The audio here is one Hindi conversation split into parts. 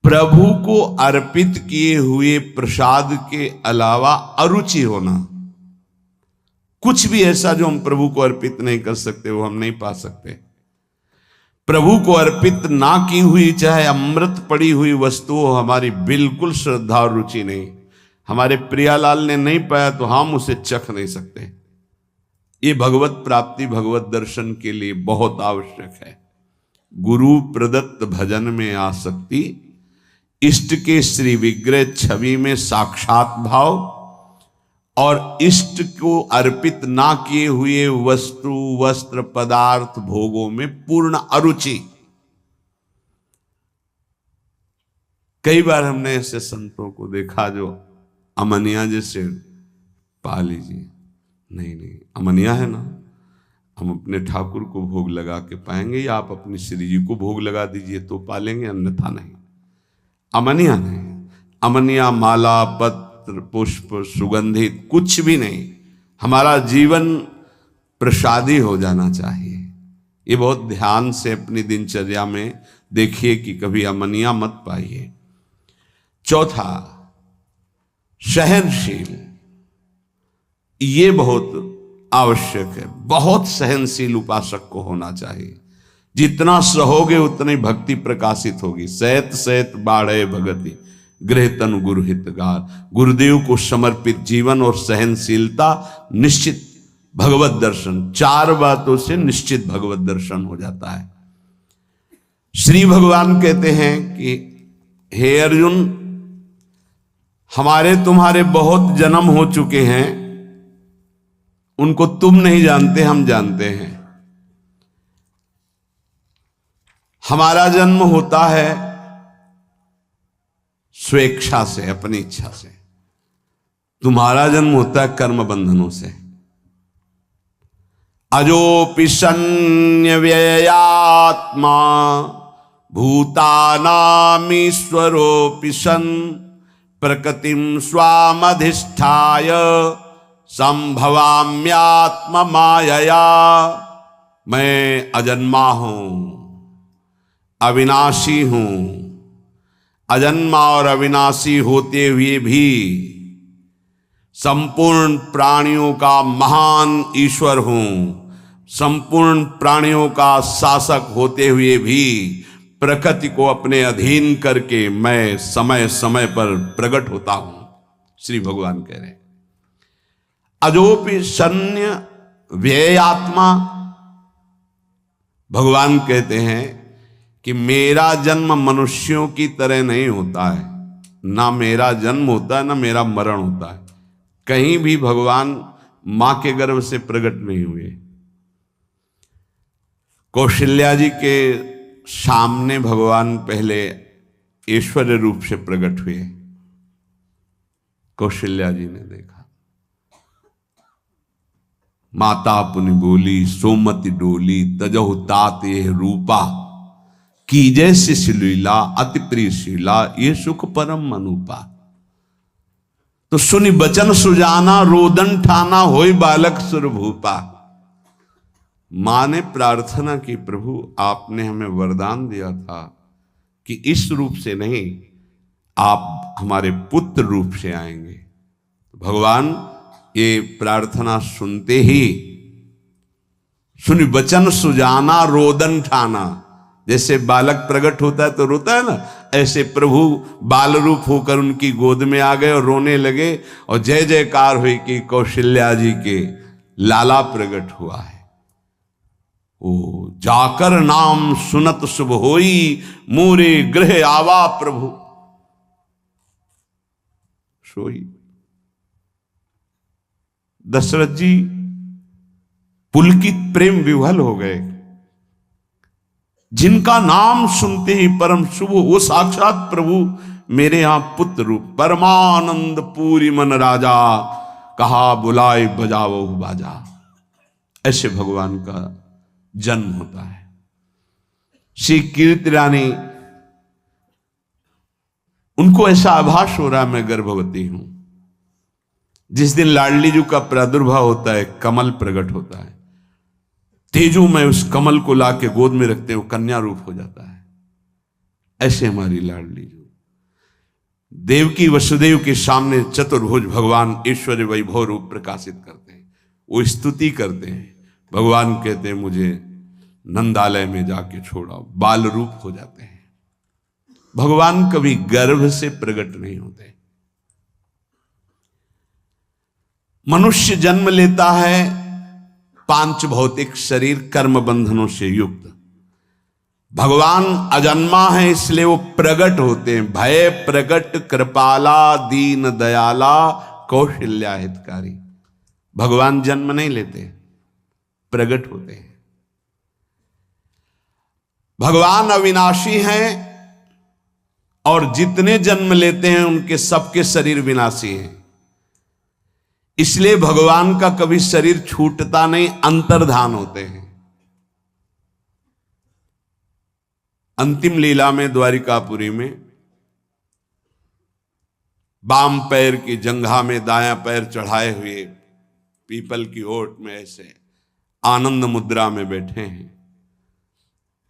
प्रभु को अर्पित किए हुए प्रसाद के अलावा अरुचि होना, कुछ भी ऐसा जो हम प्रभु को अर्पित नहीं कर सकते वो हम नहीं पा सकते। प्रभु को अर्पित ना की हुई चाहे अमृत पड़ी हुई वस्तु हो, हमारी बिल्कुल श्रद्धा और रुचि नहीं। हमारे प्रियालाल ने नहीं पाया तो हम उसे चख नहीं सकते। ये भगवत प्राप्ति, भगवत दर्शन के लिए बहुत आवश्यक है। गुरु प्रदत्त भजन में आसक्ति, इष्ट के श्री विग्रह छवि में साक्षात भाव और इष्ट को अर्पित ना किए हुए वस्तु, वस्त्र, पदार्थ, भोगों में पूर्ण अरुचि। कई बार हमने ऐसे संतों को देखा जो अमनिया जैसे पा लीजिए, नहीं अमनिया है ना, हम अपने ठाकुर को भोग लगा के पाएंगे या आप अपनी श्री जी को भोग लगा दीजिए तो पालेंगे, अन्यथा नहीं। अमनिया नहीं, अमनिया माला, पत्र, पुष्प, सुगंधित कुछ भी नहीं। हमारा जीवन प्रसादी हो जाना चाहिए। ये बहुत ध्यान से अपनी दिनचर्या में देखिए कि कभी अमनिया मत पाइए। चौथा, सहनशील, ये बहुत आवश्यक है। बहुत सहनशील उपासक को होना चाहिए। जितना सहोगे उतनी भक्ति प्रकाशित होगी। सहत सहत बाढ़े भगति, गृह तनु गुरु हितगार। गुरुदेव को समर्पित जीवन और सहनशीलता, निश्चित भगवत दर्शन। चार बातों से निश्चित भगवत दर्शन हो जाता है। श्री भगवान कहते हैं कि हे अर्जुन, हमारे तुम्हारे बहुत जन्म हो चुके हैं, उनको तुम नहीं जानते, हम जानते हैं। हमारा जन्म होता है स्वेच्छा से, अपनी इच्छा से। तुम्हारा जन्म होता है कर्म बंधनों से। अजोपि सन्न्य व्ययात्मा भूतानामीश्वरोऽपि सन् प्रकृतिं स्वामधिष्ठाय संभवाम्यात्म मायया। मैं अजन्मा हूं, अविनाशी हूं। अजन्मा और अविनाशी होते हुए भी संपूर्ण प्राणियों का महान ईश्वर हूं। संपूर्ण प्राणियों का शासक होते हुए भी प्रकृति को अपने अधीन करके मैं समय समय पर प्रकट होता हूं। श्री भगवान कह रहे हैं अजोपि सन्न्य व्ययात्मा। भगवान कहते हैं कि मेरा जन्म मनुष्यों की तरह नहीं होता है। ना मेरा जन्म होता है, ना मेरा मरण होता है। कहीं भी भगवान मां के गर्भ से प्रकट नहीं हुए। कौशल्या जी के सामने भगवान पहले ऐश्वर्य रूप से प्रकट हुए। कौशल्या जी ने देखा, माता पुनि बोली सोमति डोली, तजहु तात ये रूपा, की जैसी शिलीला अति प्रियशीला, ये सुख परम अनुपा। तो सुनि बचन सुजाना, रोदन ठाना, होय बालक सुरभूपा। मां ने प्रार्थना की, प्रभु आपने हमें वरदान दिया था कि इस रूप से नहीं, आप हमारे पुत्र रूप से आएंगे। भगवान ये प्रार्थना सुनते ही सुनि बचन सुजाना, रोदन ठाना। जैसे बालक प्रकट होता है तो रोता है ना, ऐसे प्रभु बाल रूप होकर उनकी गोद में आ गए और रोने लगे और जय जयकार हुई कि कौशल्या जी के लाला प्रकट हुआ है। ओ जाकर नाम सुनत शुभ होई, मोरे गृह आवा प्रभु सोई। दशरथ जी पुलकित प्रेम विह्वल हो गए। जिनका नाम सुनते ही परम शुभ, वो साक्षात प्रभु मेरे यहां पुत्र रूप। परमानंद पूरी मन राजा, कहा बुलाए बजाओ बाजा। ऐसे भगवान का जन्म होता है। श्री कीर्ति रानी, उनको ऐसा आभास हो रहा मैं गर्भवती हूं। जिस दिन लाडली जी का प्रादुर्भाव होता है, कमल प्रकट होता है, तेजो में उस कमल को लाके गोद में रखते हैं, वो कन्या रूप हो जाता है। ऐसे हमारी लाडली जी। देवकी वसुदेव के सामने चतुर्भुज भगवान ईश्वर वैभव रूप प्रकाशित करते हैं, वो स्तुति करते हैं। भगवान कहते हैं मुझे नंदालय में जाके छोड़ाओ, बाल रूप हो जाते हैं। भगवान कभी गर्भ से प्रकट नहीं होते। मनुष्य जन्म लेता है पांच भौतिक शरीर कर्म बंधनों से युक्त। भगवान अजन्मा है इसलिए वो प्रकट होते हैं। भय प्रकट कृपाला दीन दयाला कौशल्या हितकारी। भगवान जन्म नहीं लेते, प्रकट होते हैं। भगवान अविनाशी हैं और जितने जन्म लेते हैं उनके सबके शरीर विनाशी हैं। इसलिए भगवान का कभी शरीर छूटता नहीं, अंतर्धान होते हैं। अंतिम लीला में द्वारिकापुरी में बाम पैर की जंघा में दायां पैर चढ़ाए हुए पीपल की ओट में ऐसे आनंद मुद्रा में बैठे हैं।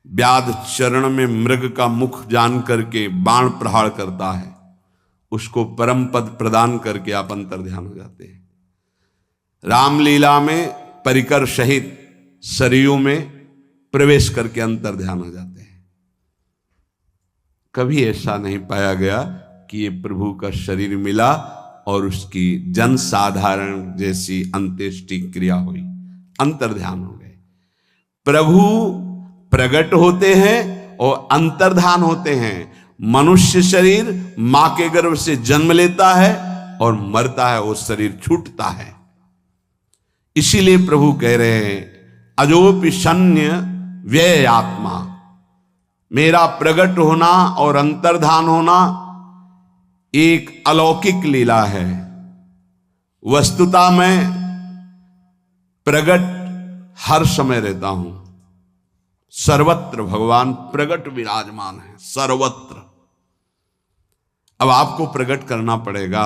व्याध चरण में मृग का मुख जान करके बाण प्रहार करता है, उसको परम पद प्रदान करके आप अंतर ध्यान हो जाते हैं। रामलीला में परिकर सहित सरयू में प्रवेश करके अंतर ध्यान हो जाते हैं। कभी ऐसा नहीं पाया गया कि ये प्रभु का शरीर मिला और उसकी जन साधारण जैसी अंत्येष्टि क्रिया हुई, अंतर ध्यान हो गए। प्रभु प्रकट होते हैं और अंतर्धान होते हैं। मनुष्य शरीर मां के गर्भ से जन्म लेता है और मरता है, वो शरीर छूटता है। इसीलिए प्रभु कह रहे हैं अजोपि शन्य व्यय आत्मा। मेरा प्रकट होना और अंतर्धान होना एक अलौकिक लीला है। वस्तुता मैं प्रकट हर समय रहता हूं, सर्वत्र भगवान प्रकट विराजमान है, सर्वत्र। अब आपको प्रकट करना पड़ेगा,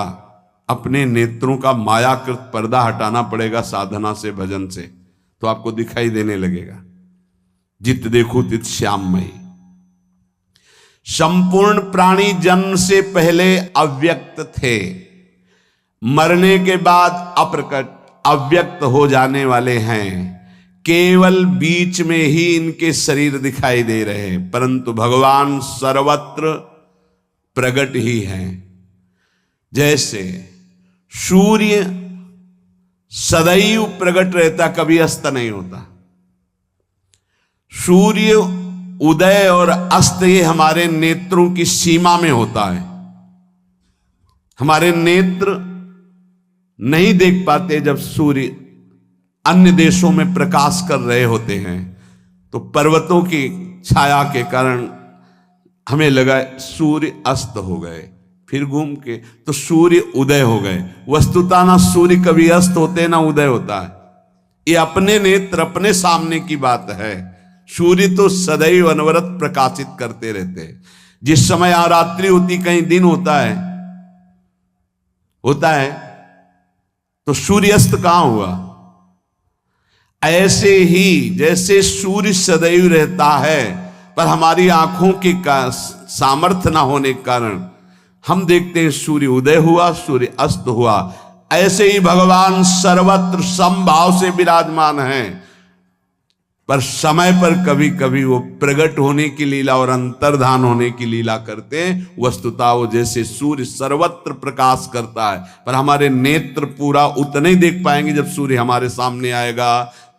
अपने नेत्रों का मायाकृत पर्दा हटाना पड़ेगा साधना से, भजन से, तो आपको दिखाई देने लगेगा। जित देखो तित श्याममयी। संपूर्ण प्राणी जन्म से पहले अव्यक्त थे, मरने के बाद अप्रकट अव्यक्त हो जाने वाले हैं। केवल बीच में ही इनके शरीर दिखाई दे रहे हैं, परंतु भगवान सर्वत्र प्रकट ही हैं। जैसे सूर्य सदैव प्रकट रहता, कभी अस्त नहीं होता। सूर्य उदय और अस्त ये हमारे नेत्रों की सीमा में होता है। हमारे नेत्र नहीं देख पाते जब सूर्य अन्य देशों में प्रकाश कर रहे होते हैं, तो पर्वतों की छाया के कारण हमें लगा सूर्य अस्त हो गए, फिर घूम के तो सूर्य उदय हो गए। वस्तुतः ना सूर्य कभी अस्त होते ना उदय होता है। ये अपने नेत्र अपने सामने की बात है। सूर्य तो सदैव अनवरत प्रकाशित करते रहते हैं। जिस समय यहां रात्रि होती कहीं दिन होता है तो सूर्यास्त कहां हुआ। ऐसे ही जैसे सूर्य सदैव रहता है, पर हमारी आंखों के सामर्थ्य ना होने के कारण हम देखते हैं सूर्य उदय हुआ, सूर्य अस्त हुआ। ऐसे ही भगवान सर्वत्र समभाव से विराजमान हैं, पर समय पर कभी कभी वो प्रकट होने की लीला और अंतर्धान होने की लीला करते हैं। वस्तुतः वो जैसे सूर्य सर्वत्र प्रकाश करता है, पर हमारे नेत्र पूरा उतना ही देख पाएंगे जब सूर्य हमारे सामने आएगा।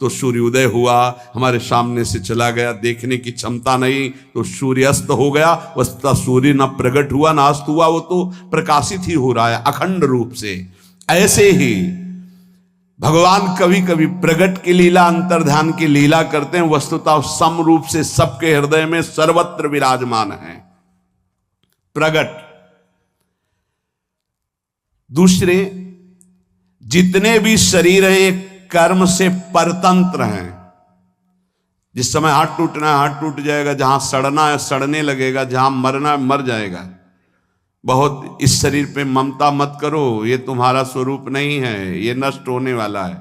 तो सूर्य उदय हुआ, हमारे सामने से चला गया, देखने की क्षमता नहीं, तो सूर्य अस्त हो गया। वस्तुतः सूर्य न प्रकट हुआ न अस्त हुआ, वो तो प्रकाशित ही हो रहा है अखंड रूप से। ऐसे ही भगवान कभी कभी प्रकट की लीला अंतर्धान की लीला करते हैं। वस्तुतः सम रूप से सबके हृदय में सर्वत्र विराजमान है प्रकट। दूसरे जितने भी शरीर हैं कर्म से परतंत्र हैं। जिस समय हाथ टूटना है हाथ टूट जाएगा, जहां सड़ना है सड़ने लगेगा, जहां मरना है मर जाएगा। बहुत इस शरीर पे ममता मत करो, ये तुम्हारा स्वरूप नहीं है, ये नष्ट होने वाला है।